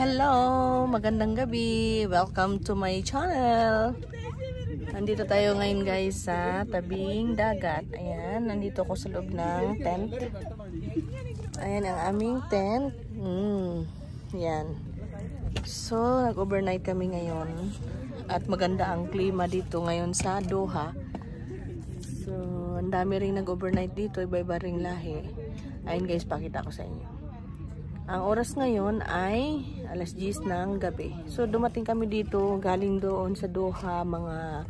Hello! Magandang gabi! Welcome to my channel! Nandito tayo ngayon guys sa tabing dagat. Ayan, nandito ako sa loob ng tent. Ayan ang aming tent. Ayan. So, nag-overnight kami ngayon. At maganda ang klima dito ngayon sa Doha. So, ang dami rin nag-overnight dito. Iba-iba ring lahi. Ayan guys, pakita ko sa inyo. Ang oras ngayon ay alas 10 ng gabi. So dumating kami dito galing doon sa Doha mga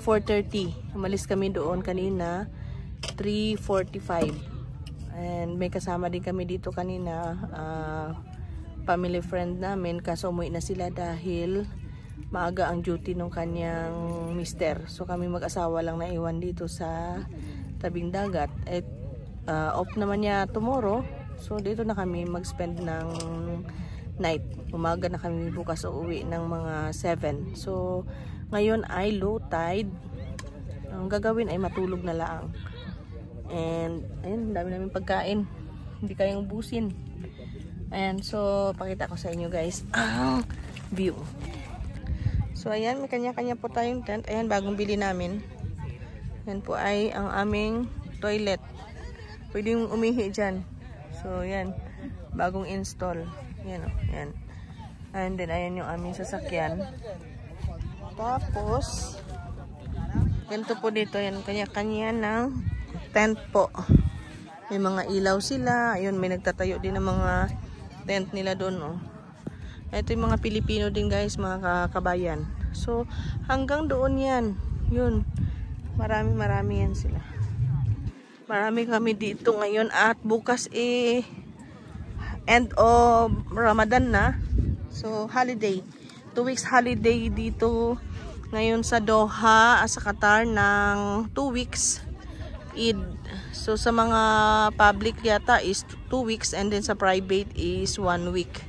4:30. Umalis kami doon kanina 3:45. And may kasama din kami dito kanina, family friend namin, kaso umuwi na sila dahil maaga ang duty ng kanyang mister. So kami mag-asawa lang naiwan dito sa tabing dagat. Off naman niya tomorrow. So dito na kami mag-spend ng night. Umaga na kami bukas uuwi ng mga 7. So ngayon ay low tide. Ang gagawin ay matulog na lang. And ayun, dami namin pagkain. Hindi kayang ubusin. Ayan, so pakita ko sa inyo guys ang view. So ayan, may kanya-kanya po tayong tent. Ayan, bagong bili namin. Yan po ay ang aming toilet. Pwede yung umihi dyan. So, yan. Bagong install. Yan o. Yan. And then, ayan yung aming sasakyan. Tapos, ganito po dito. Yan, kanya-kanya ng tent po. May mga ilaw sila. Ayun, may nagtatayo din ng mga tent nila doon. Oh. Ito yung mga Pilipino din guys, mga kabayan. So, hanggang doon yan. Yun. Marami yan sila. Marami kami dito ngayon at bukas end of Ramadan na. So holiday. 2 weeks holiday dito ngayon sa Doha sa Qatar ng 2 weeks Eid. So sa mga public yata is 2 weeks and then sa private is 1 week.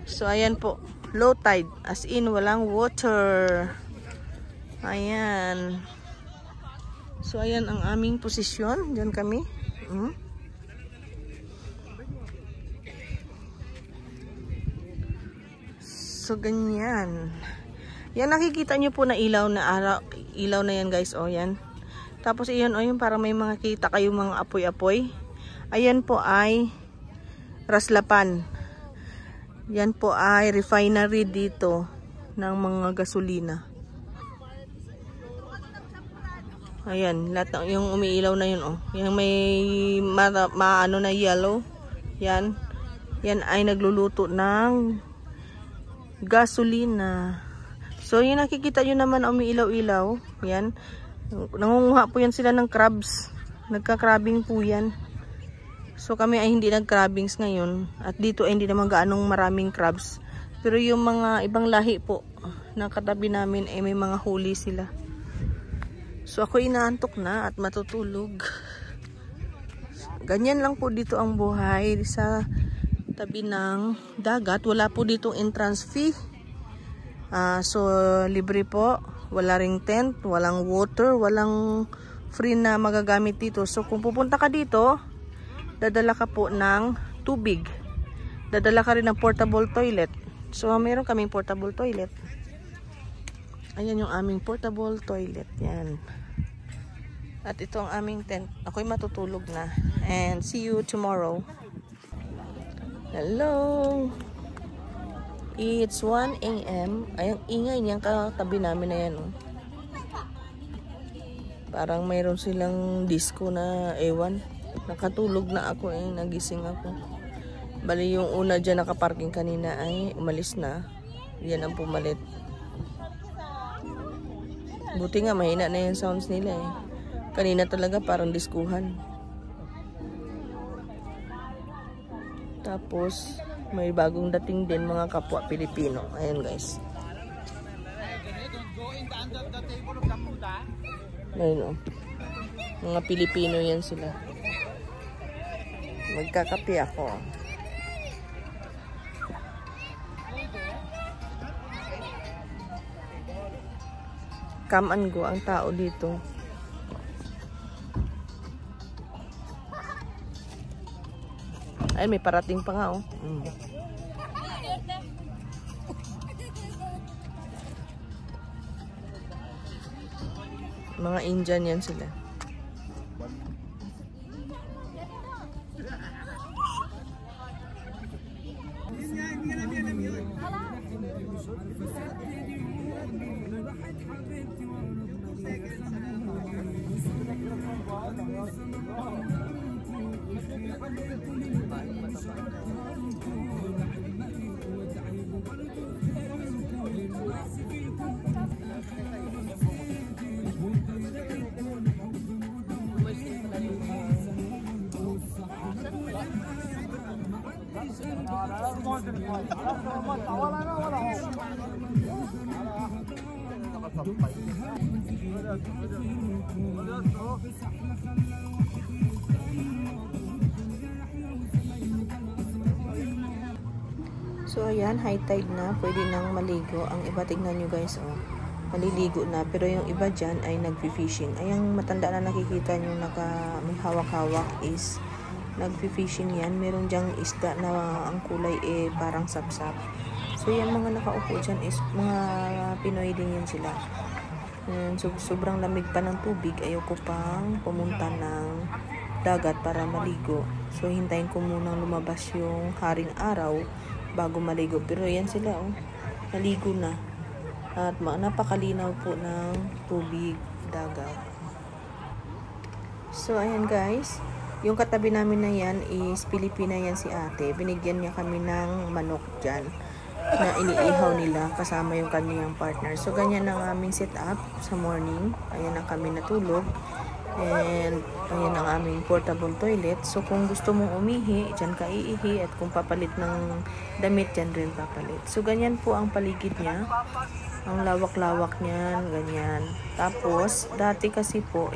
So ayan po, low tide as in walang water. Ayan. So, ayan ang aming posisyon. Diyan kami. So, ganyan. Yan, nakikita nyo po na ilaw na araw. Ilaw na yan, guys. O, yan. Tapos, iyan, o, yung parang may mga kita kayong mga apoy-apoy. Ayan po ay Raslapan. Yan po ay refinery dito ng mga gasolina. Ayan, lahat yung umiilaw na yun, oh. Yung may maano na yellow. Yan. Yan ay nagluluto ng gasolina. So, yung nakikita nyo naman umiilaw-ilaw. Yan. Nangunguha po yan sila ng crabs. Nagka-crabbing po yan. So, kami ay hindi nag-crabbings ngayon. At dito ay hindi naman gaanong maraming crabs. Pero yung mga ibang lahi po na katabi namin ay may mga huli sila. So ako inaantok na at matutulog. Ganyan lang po dito ang buhay sa tabi ng dagat. Wala po ditong entrance fee. So libre po. Wala ring tent, walang water, walang free na magagamit dito. So kung pupunta ka dito, dadala ka po ng tubig. Dadala ka rin ng portable toilet. So meron kaming portable toilet. Ayan yung aming portable toilet. Yan. At ito ang aming tent. Ako'y matutulog na. And see you tomorrow. Hello! It's 1 AM. Ay, ang ingay niyang katabi namin na yan. Oh. Parang mayroon silang disco na ewan. Nakatulog na ako eh. Nagising ako. Bali yung una dyan nakaparking kanina ay umalis na. Yan ang pumalit. Buti nga mahina na yung sounds nila eh. Kanina talaga parang diskuhan. Tapos may bagong dating din mga kapwa Pilipino. Ayan guys. Ayun, oh. Mga Pilipino yan sila. Magkakape ako. Come and go ang tao dito. Ay, may parating pa nga, oh. Mga Indian yan sila. So ayan, high tide na, pwede nang maligo. Ang iba, tignan nyo guys, oh, maliligo na, pero yung iba dyan ay nagfi-fishing. Ay, yung matanda na nakikita nyo may hawak-hawak is nagfi-fishing yan. Meron dyang isda na ang kulay parang sapsap. So yan, mga nakaupo dyan is mga Pinoy din yan sila. So, sobrang lamig pa ng tubig, ayoko pang pumunta ng dagat para maligo. So hintayin ko munang lumabas yung haring araw bago maligo. Pero yan sila, oh, naligo na. At napakalinaw po ng tubig dagat. So ayan guys, yung katabi namin na yan is Pilipina yan, si ate. Binigyan niya kami ng manok dyan na iniihaw nila kasama yung kanyang partner. So ganyan ang aming setup sa morning. Ayan ang kami natulog. And ayan ang aming portable toilet. So kung gusto mong umihi, dyan ka iihi. At kung papalit ng damit, dyan rin papalit. So ganyan po ang paligid niya. Ang lawak-lawak niyan, ganyan. Tapos dati kasi po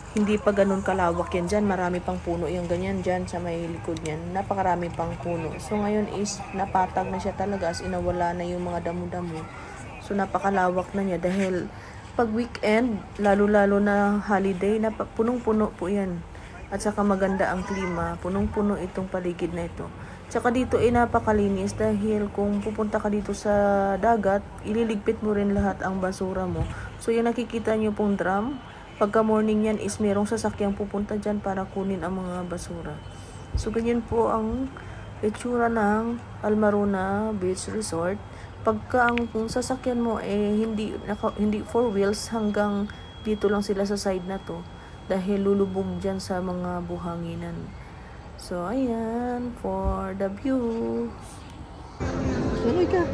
hindi pa ganun kalawak yan dyan. Marami pang puno yung ganyan dyan sa may likod niyan. Napakarami pang puno. So ngayon is napatag na siya talaga, as inawala na yung mga damo-damo. So napakalawak na niya dahil pag weekend, lalo-lalo na holiday, punong-puno po yan. At saka maganda ang klima, punong-puno itong paligid na ito. Tsaka dito napakalinis dahil kung pupunta ka dito sa dagat, ililigpit mo rin lahat ang basura mo. So yung nakikita nyo pong drum, pagka morning yan is merong sasakyang pupunta dyan para kunin ang mga basura. So ganyan po ang itsura ng Almaruna Beach Resort. Pagka ang sasakyan mo hindi 4 wheels, hanggang dito lang sila sa side na to dahil lulubog dyan sa mga buhanginan. So ayan, for the view. Tuloy ka.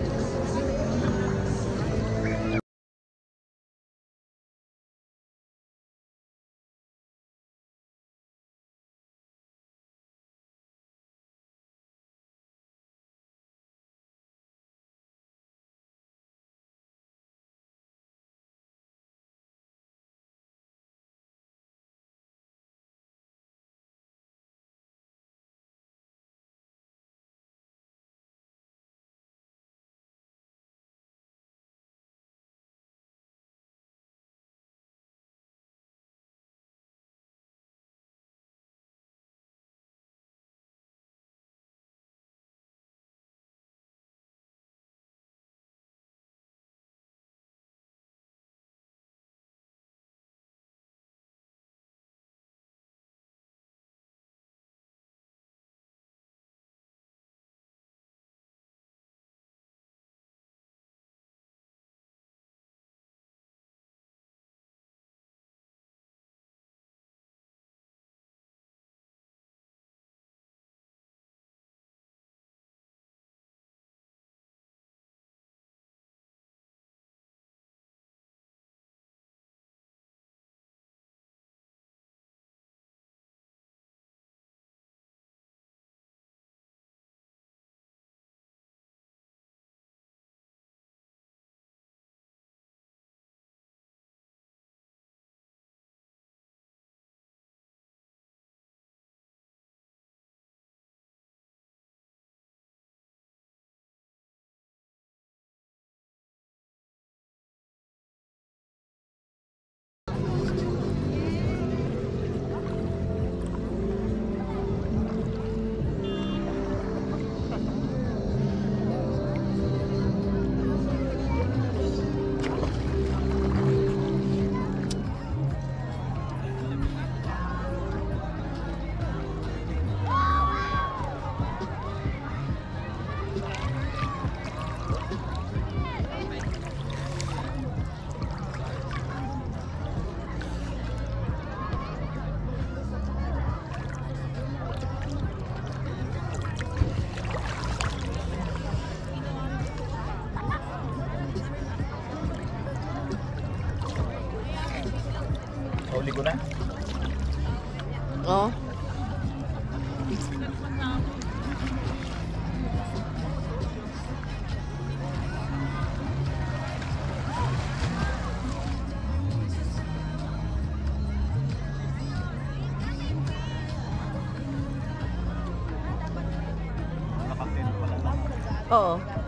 Oo.